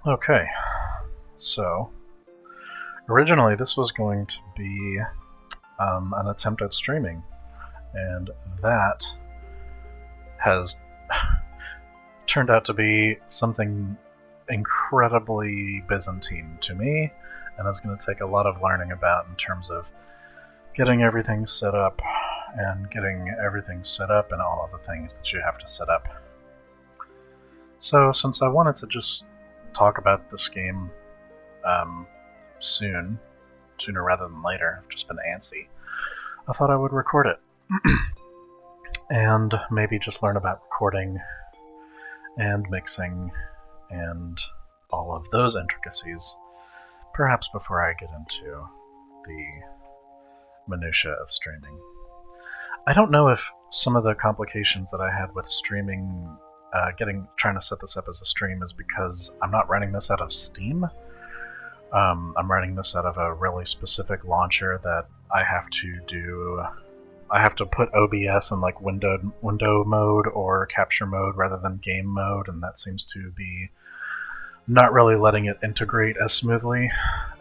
Okay, so originally this was going to be an attempt at streaming, and that has turned out to be something incredibly Byzantine to me, and it's going to take a lot of learning about in terms of getting everything set up and getting everything set up and all of the things that you have to set up. So since I wanted to just talk about this game sooner rather than later, I've just been antsy, I thought I would record it. And maybe just learn about recording and mixing and all of those intricacies, perhaps before I get into the minutiae of streaming. I don't know if some of the complications that I had with streaming, trying to set this up as a stream, is because I'm not running this out of Steam. I'm running this out of a really specific launcher that I have to put OBS in like window mode or capture mode rather than game mode, and that seems to be not really letting it integrate as smoothly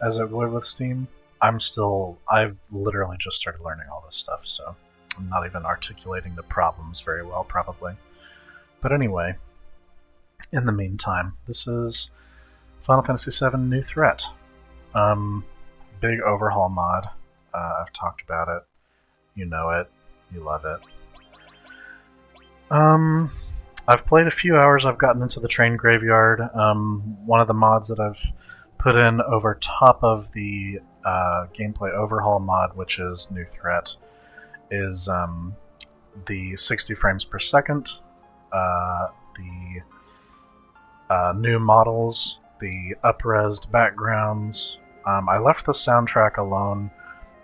as it would with Steam. I've literally just started learning all this stuff, so I'm not even articulating the problems very well, probably. But anyway, in the meantime, this is Final Fantasy VII New Threat. Big overhaul mod. I've talked about it. You know it. You love it. I've played a few hours. I've gotten into the train graveyard. One of the mods that I've put in over top of the gameplay overhaul mod, which is New Threat, is the 60 frames per second, the new models, the up-resed backgrounds. I left the soundtrack alone,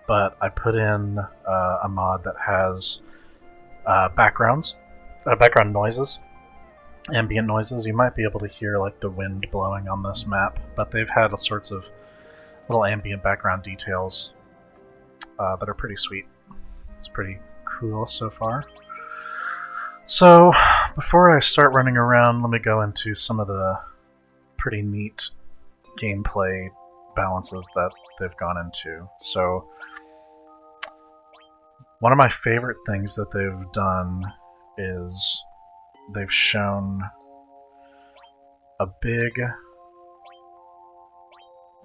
but I put in a mod that has background noises, ambient noises. You might be able to hear like the wind blowing on this map, but they've had all sorts of little ambient background details that are pretty sweet. It's pretty cool so far. So, before I start running around, let me go into some of the pretty neat gameplay balances that they've gone into. So, one of my favorite things that they've done is they've shown a big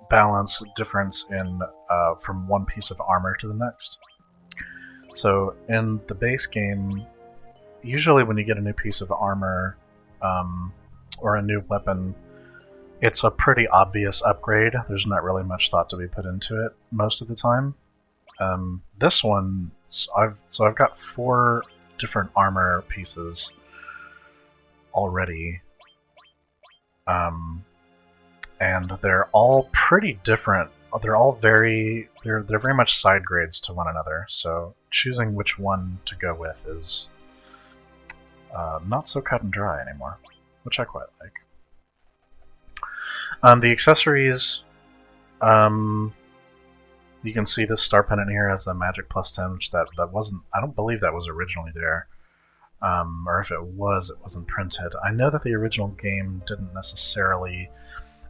balance difference in from one piece of armor to the next. So in the base game, usually when you get a new piece of armor or a new weapon, it's a pretty obvious upgrade. There's not really much thought to be put into it most of the time. This one, I've got 4 different armor pieces already, and they're all pretty different. They're all very much side grades to one another. So choosing which one to go with is not so cut and dry anymore, which I quite like. The accessories, you can see this star pendant here has a magic +10, which that wasn't. I don't believe that was originally there, or if it wasn't printed. I know that the original game didn't necessarily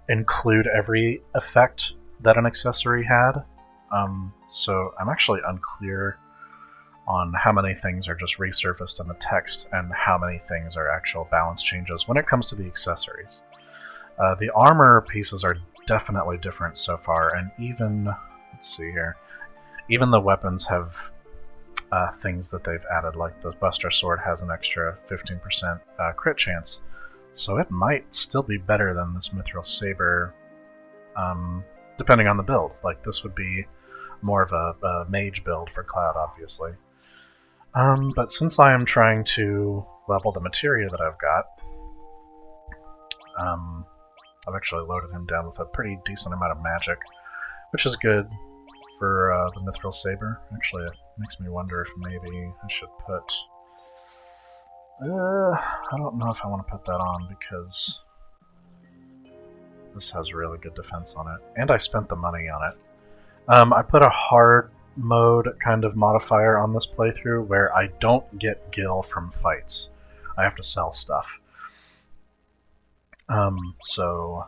include every effect that an accessory had, so I'm actually unclear on how many things are just resurfaced in the text and how many things are actual balance changes when it comes to the accessories. The armor pieces are definitely different so far, and even, let's see here, even the weapons have things that they've added, like the Buster Sword has an extra 15% crit chance, so it might still be better than this Mithril Saber, depending on the build. Like, this would be more of a mage build for Cloud, obviously. But since I am trying to level the materia that I've got, I've actually loaded him down with a pretty decent amount of magic, which is good for the Mithril Saber. Actually, it makes me wonder if maybe I should put... I don't know if I want to put that on, because this has really good defense on it, and I spent the money on it. I put a hard mode kind of modifier on this playthrough where I don't get gil from fights. I have to sell stuff. So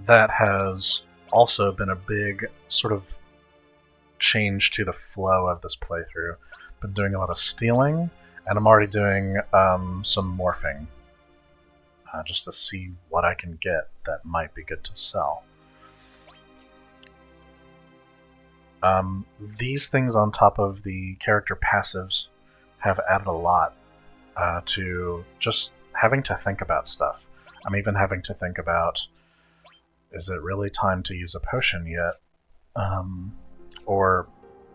that has also been a big sort of change to the flow of this playthrough. Been doing a lot of stealing, and I'm already doing some morphing, just to see what I can get that might be good to sell. These things on top of the character passives have added a lot to just having to think about stuff. I'm even having to think about, is it really time to use a potion yet? Or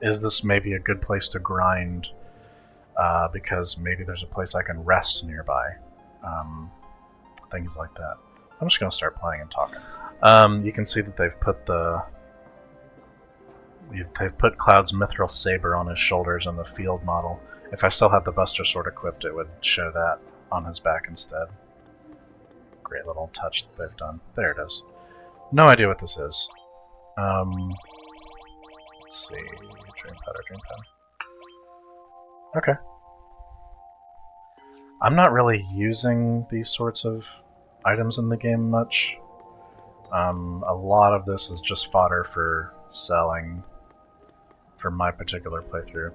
is this maybe a good place to grind because maybe there's a place I can rest nearby? Things like that. I'm just going to start playing and talking. You can see that they've put Cloud's mithril saber on his shoulders in the field model. If I still had the Buster Sword equipped, it would show that on his back instead. Great little touch that they've done. There it is. No idea what this is. Let's see. Dream powder, dream powder. Okay. I'm not really using these sorts of items in the game much. A lot of this is just fodder for selling for my particular playthrough.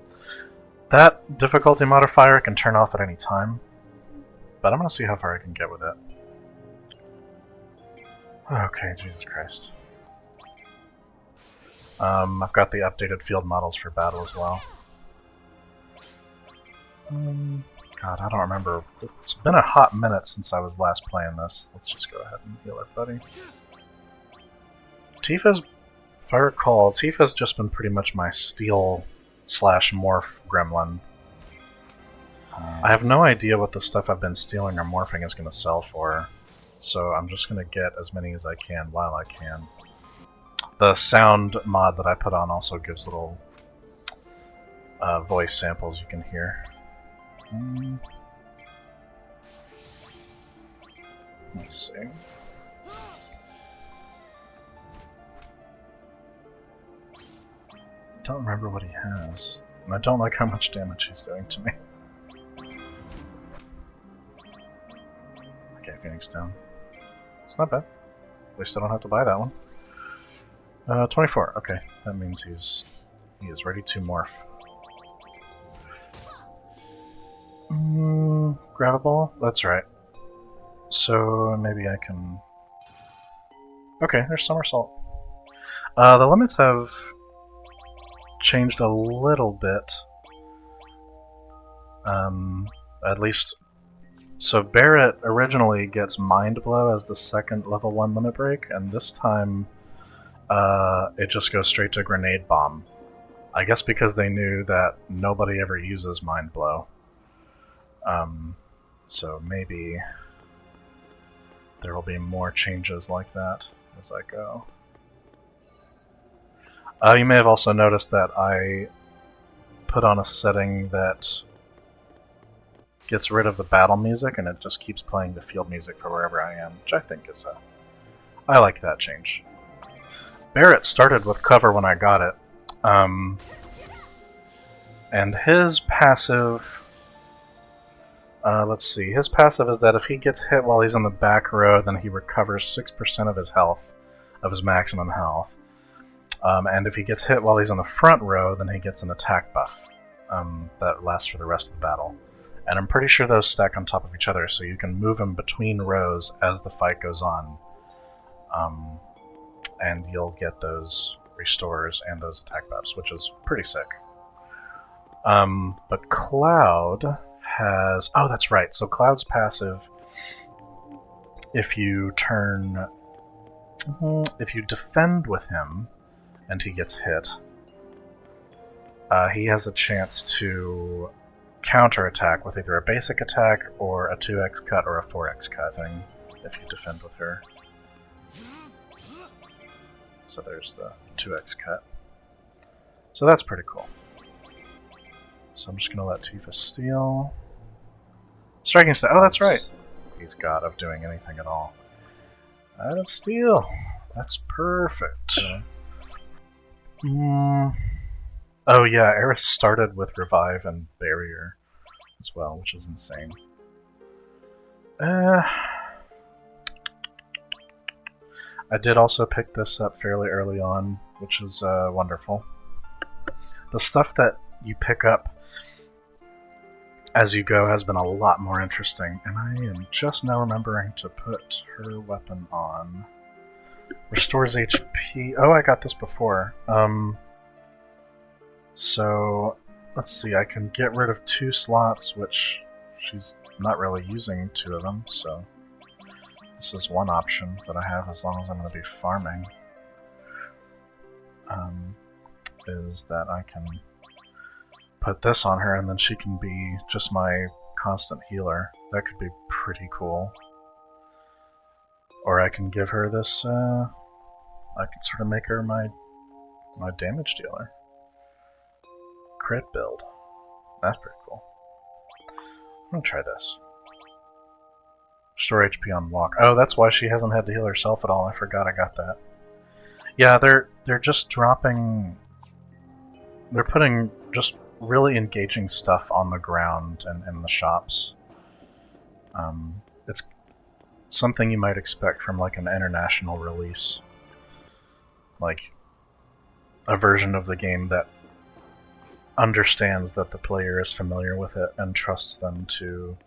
That difficulty modifier I can turn off at any time, but I'm going to see how far I can get with it. Okay, Jesus Christ. I've got the updated field models for battle as well. God, I don't remember. It's been a hot minute since I was last playing this. Let's just go ahead and heal everybody. Tifa's, if I recall, Tifa's just been pretty much my steal/morph gremlin. I have no idea what the stuff I've been stealing or morphing is going to sell for, so I'm just going to get as many as I can while I can. The sound mod that I put on also gives little voice samples you can hear. Let's see. I don't remember what he has, and I don't like how much damage he's doing to me. Okay, Phoenix down. It's not bad. At least I don't have to buy that one. 24. Okay, that means he is ready to morph. Grab a ball? That's right. So maybe I can... Okay, there's Somersault. The limits have changed a little bit. At least... So Barret originally gets Mind Blow as the second level 1 limit break, and this time it just goes straight to Grenade Bomb. I guess because they knew that nobody ever uses Mind Blow. So maybe there will be more changes like that as I go. You may have also noticed that I put on a setting that gets rid of the battle music and it just keeps playing the field music for wherever I am, which I think is I like that change. Barret started with cover when I got it, and his passive... let's see. His passive is that if he gets hit while he's in the back row, then he recovers 6% of his health, of his maximum health. And if he gets hit while he's in the front row, then he gets an attack buff that lasts for the rest of the battle. And I'm pretty sure those stack on top of each other, so you can move him between rows as the fight goes on. And you'll get those restores and those attack buffs, which is pretty sick. But Cloud has... Oh, that's right. So Cloud's passive, if you defend with him and he gets hit, he has a chance to counterattack with either a basic attack or a 2x cut or a 4x cut thing if you defend with her. So there's the 2x cut. So that's pretty cool. So I'm just going to let Tifa steal. Striking style. Oh, that's right. He's god of doing anything at all. That's steal. That's perfect. Oh yeah, Eris started with Revive and Barrier as well, which is insane. I did also pick this up fairly early on, which is wonderful. The stuff that you pick up as you go has been a lot more interesting, and I am just now remembering to put her weapon on. Restores HP. Oh, I got this before. So, let's see, I can get rid of 2 slots, which she's not really using 2 of them, so this is one option that I have as long as I'm going to be farming. Is that I can put this on her and then she can be just my constant healer. That could be pretty cool. Or I can give her this, I can sort of make her my damage dealer. Crit build. That's pretty cool. I'm gonna try this. Restore HP on walk. Oh, that's why she hasn't had to heal herself at all. I forgot I got that. Yeah, they're just dropping... They're putting just really engaging stuff on the ground and in the shops. It's something you might expect from like an international release. Like a version of the game that understands that the player is familiar with it and trusts them to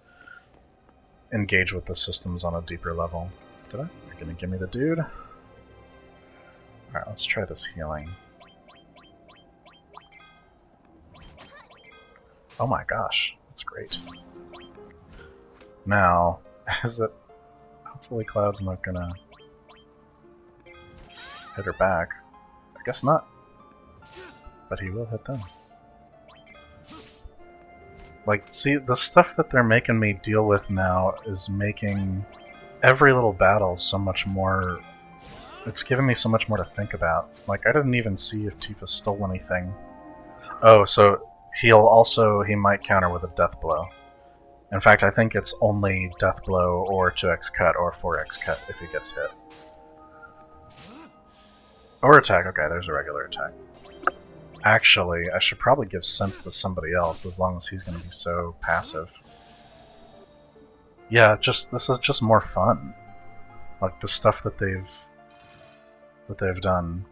engage with the systems on a deeper level. You're gonna give me the dude? Alright, let's try this healing. Oh my gosh, that's great. Now, is it... Hopefully Cloud's not gonna hit her back. I guess not. But he will hit them. Like, see, the stuff that they're making me deal with now is making every little battle so much more... It's giving me so much more to think about. Like, I didn't even see if Tifa stole anything. Oh, so he might counter with a death blow. In fact, I think it's only death blow or 2x cut or 4x cut if he gets hit. Or attack, okay, there's a regular attack. Actually, I should probably give sense to somebody else as long as he's going to be so passive. Yeah, this is just more fun. Like the stuff that they've done.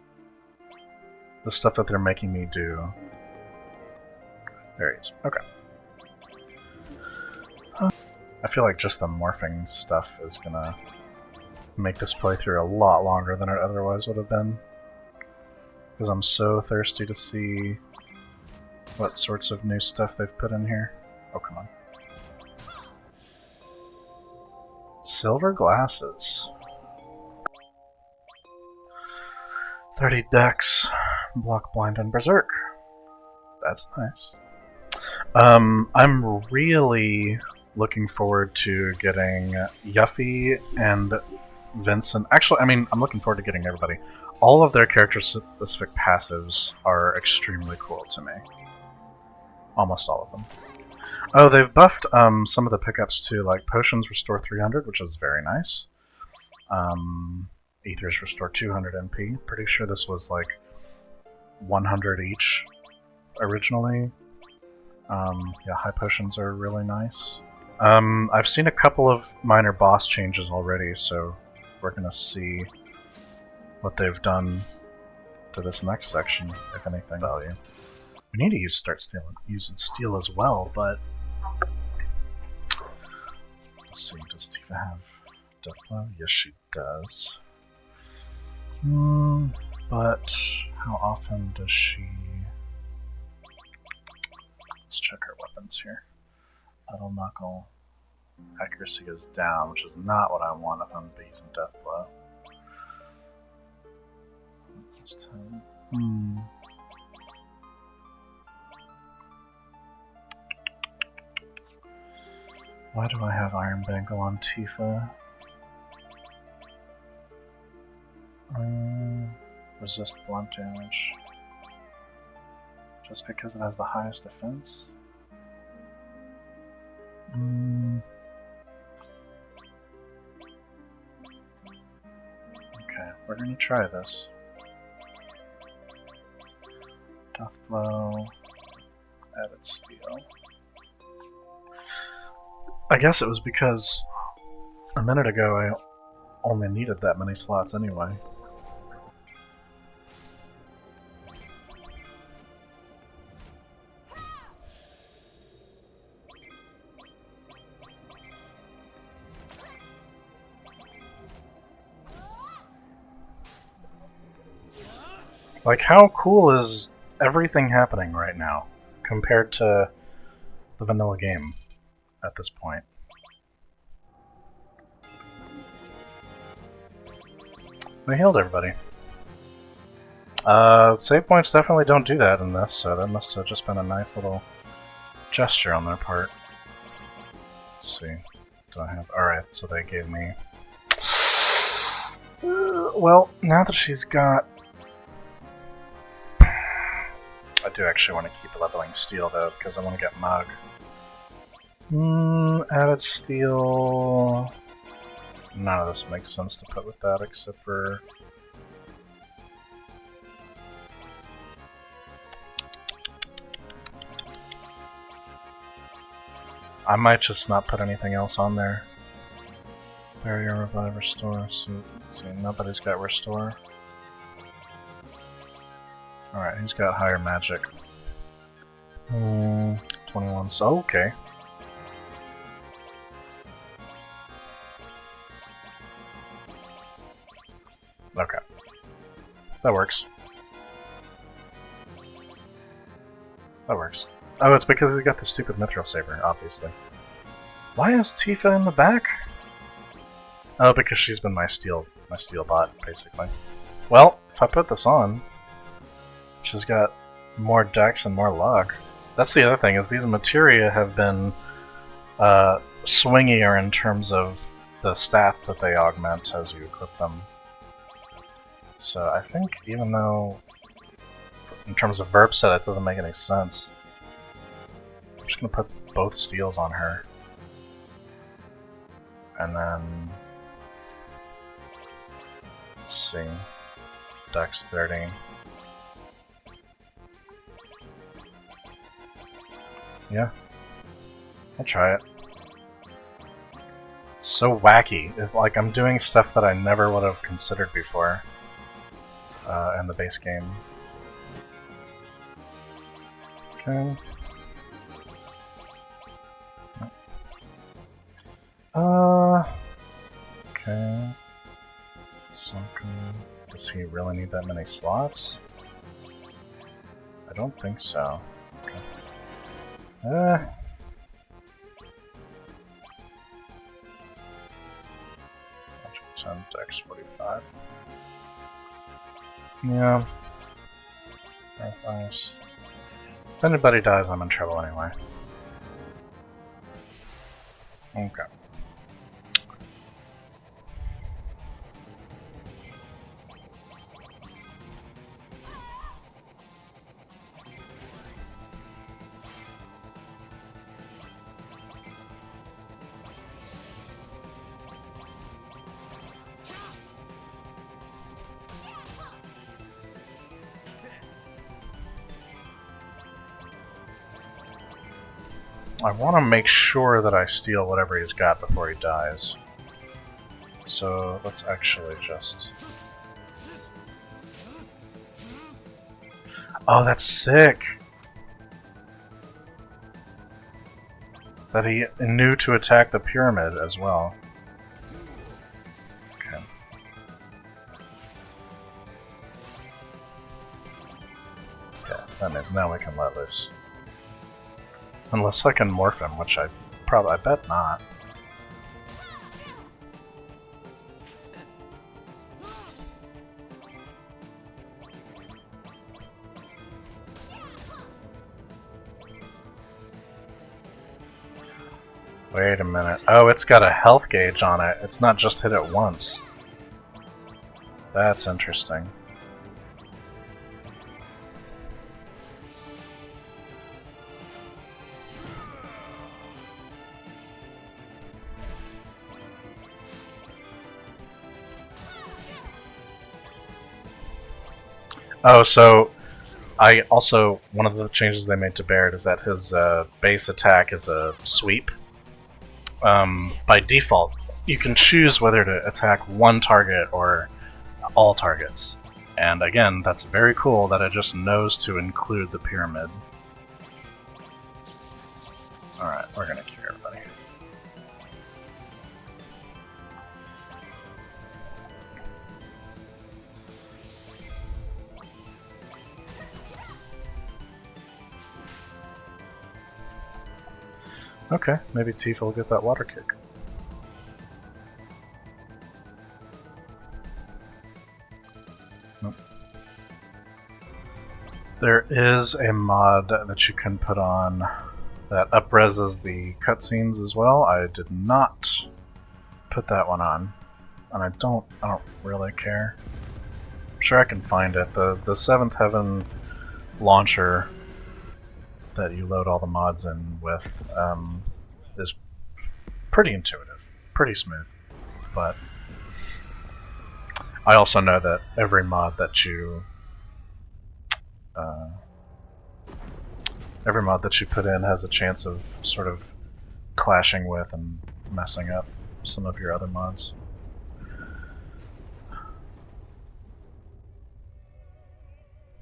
The stuff that they're making me do. There he is. Okay. I feel like just the morphing stuff is gonna make this playthrough a lot longer than it otherwise would have been. Because I'm so thirsty to see what sorts of new stuff they've put in here. Oh, come on. Silver glasses. 30 dex, block blind and berserk. That's nice. I'm really looking forward to getting Yuffie and Vincent. Actually, I mean, I'm looking forward to getting everybody. All of their character-specific passives are extremely cool to me. Almost all of them. Oh, they've buffed some of the pickups too, like potions restore 300, which is very nice. Ethers restore 200 MP. Pretty sure this was like 100 each originally. Yeah, high potions are really nice. I've seen a couple of minor boss changes already, so we're gonna see what they've done to this next section, if anything. Value. We need to using steel as well, but let's see. Does Tifa have Deathblow? Yes, she does. But how often does she? Let's check her weapons here. Battle Knuckle. Accuracy is down, which is not what I want if I'm using Deathblow. Why do I have Iron Bangle on Tifa? Resist blunt damage. Just because it has the highest defense? Okay, we're gonna try this. Deathblow, added steel. I guess it was because a minute ago only needed that many slots anyway. Like, how cool is everything happening right now compared to the vanilla game at this point? We healed everybody. Save points definitely don't do that in this, so that must have just been a nice little gesture on their part. Let's see. Do I have... Alright, so they gave me... well, now that she's got... I do actually want to keep leveling steel, though, because I want to get Mug. Added steel... None of this makes sense to put with that, except for... I might just not put anything else on there. Barrier, revive, restore. See, nobody's got restore. Alright, he's got higher magic. 21, so okay. Okay. That works. That works. Oh, it's because he's got the stupid Mithril Saber, obviously. Why is Tifa in the back? Oh, because she's been my steel bot, basically. Well, if I put this on, she's got more dex and more luck. That's the other thing, is these materia have been swingier in terms of the stats that they augment as you equip them. So I think even though, in terms of verb set, it doesn't make any sense. I'm just going to put both steels on her. And then... let's see. Dex 30. Yeah. I'll try it. So wacky. It's like I'm doing stuff that I never would have considered before in the base game. Okay. Okay. Sunken. Does he really need that many slots? I don't think so. Okay. 10, Dex 45. Yeah. Nice. If anybody dies, I'm in trouble anyway. Okay. I want to make sure that I steal whatever he's got before he dies. So let's actually just... oh, that's sick! That he knew to attack the pyramid as well. Okay. Okay, that means now we can let loose. Unless I can morph him, which I bet not. Wait a minute. Oh, it's got a health gauge on it. It's not just hit it once. That's interesting. Oh, so I also, one of the changes they made to Barret is that his base attack is a sweep. By default, you can choose whether to attack one target or all targets. And again, that's very cool that it just knows to include the pyramid. Alright, we're gonna cure everybody. Okay, maybe Tifa will get that water kick. Nope. There is a mod that you can put on that up-reses the cutscenes as well. I did not put that one on, and I don't really care. I'm sure I can find it. The Seventh Heaven launcher that you load all the mods in with is pretty intuitive, pretty smooth, but I also know that every mod that you put in has a chance of sort of clashing with and messing up some of your other mods.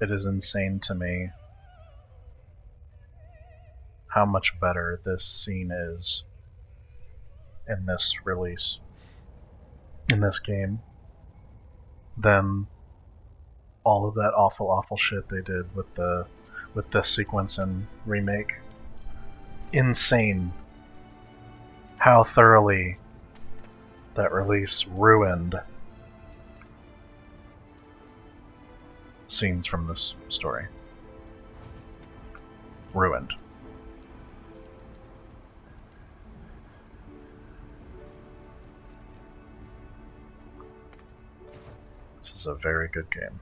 It is insane to me how much better this scene is in this release, in this game, than all of that awful shit they did with this sequence and remake. Insane how thoroughly that release ruined scenes from this story. Ruined. This is a very good game.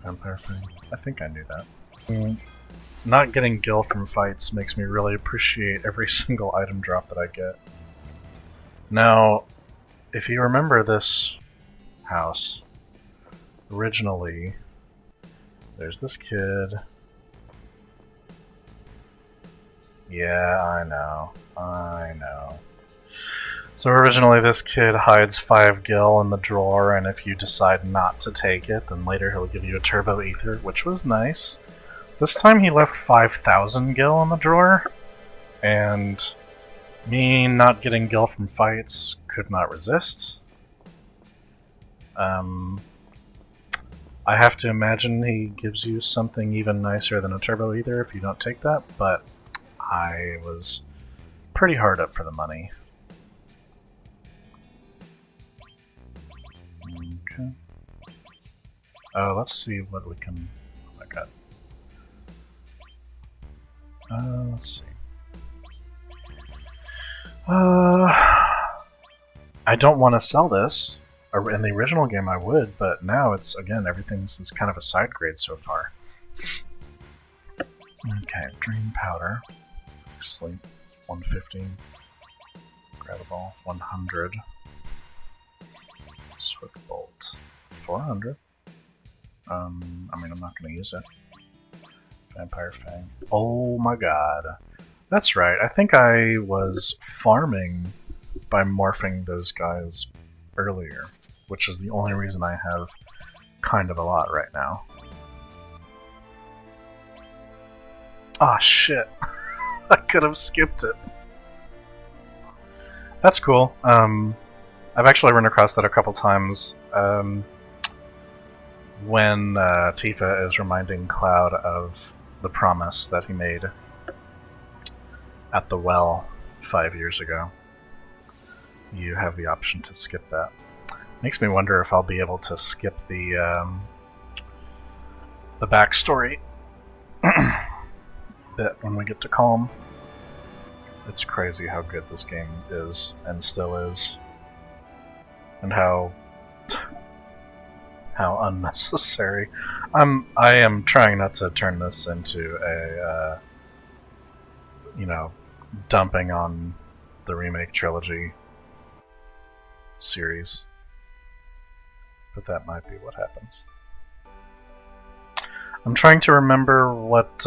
Vampire thing. I think I knew that. Not getting Gil from fights makes me really appreciate every single item drop that I get. Now, if you remember this house, originally, there's this kid. Yeah, I know. So originally this kid hides 5 gil in the drawer, and if you decide not to take it, then later he'll give you a turbo ether, which was nice. This time he left 5,000 gil in the drawer, and me not getting gil from fights could not resist. I have to imagine he gives you something even nicer than a turbo ether if you don't take that, but I was pretty hard up for the money. Okay. Oh, let's see what we can... Oh my god. Let's see. I don't want to sell this, In the original game I would, but now it's, again, everything's kind of a side grade so far. Okay, Dream Powder. Sleep, 150. Incredible, 100. Swift Bolt, 400. I mean, I'm not going to use it. Vampire Fang. Oh my god. That's right, I think I was farming by morphing those guys earlier, which is the only reason I have kind of a lot right now. Ah, shit. I could have skipped it. That's cool. I've actually run across that a couple times when Tifa is reminding Cloud of the promise that he made at the well 5 years ago. You have the option to skip that. Makes me wonder if I'll be able to skip the backstory bit when we get to Calm. It's crazy how good this game is and still is, and how unnecessary. I am trying not to turn this into a dumping on the remake trilogy series, but that might be what happens. I'm trying to remember what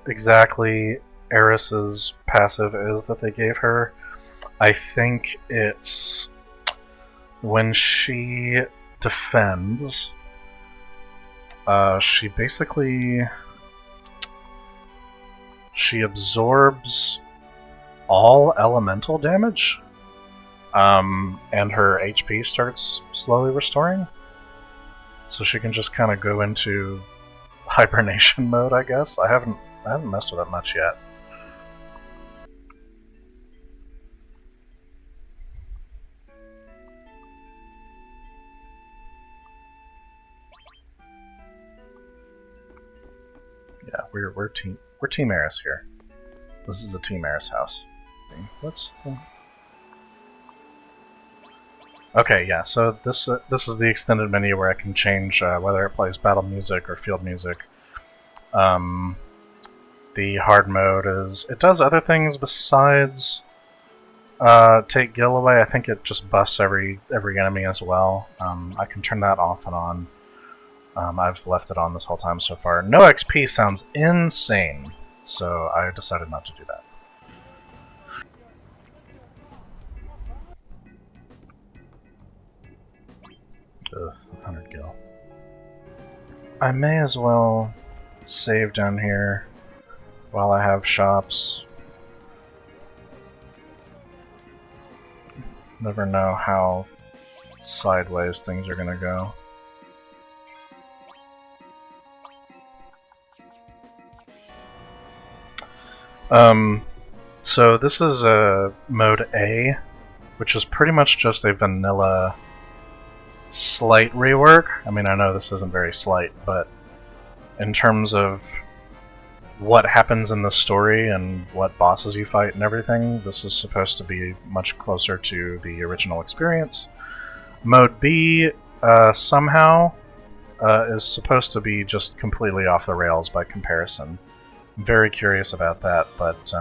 exactly Eris's passive is that they gave her. I think it's when she defends, she absorbs all elemental damage, and her HP starts slowly restoring. So she can just kind of go into hibernation mode, I guess. I haven't messed with it much yet. Yeah, we're Team Eris here. This is a Team Eris house. What's the... Okay, yeah. So this is the extended menu where I can change whether it plays battle music or field music. The hard mode it does other things besides take Gil away. I think it just buffs every enemy as well. I can turn that off and on. I've left it on this whole time so far. No XP sounds insane, so I decided not to do that. Ugh, 100 Gil. I may as well save down here while I have shops. Never know how sideways things are gonna go. So this is mode A, which is pretty much just a vanilla slight rework. I mean, I know this isn't very slight, but in terms of what happens in the story and what bosses you fight and everything, this is supposed to be much closer to the original experience. Mode B, somehow, is supposed to be just completely off the rails by comparison. I'm very curious about that, but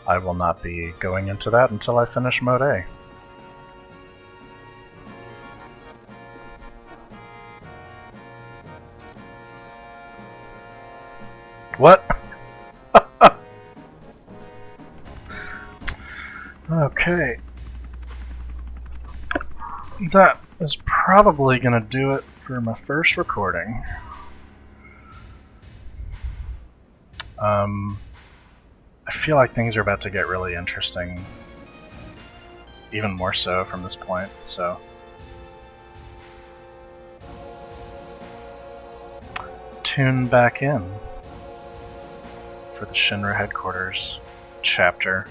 I will not be going into that until I finish Mode A. What? Okay. That is probably gonna do it for my first recording. I feel like things are about to get really interesting, even more so from this point, so... Tune back in for the Shinra headquarters chapter.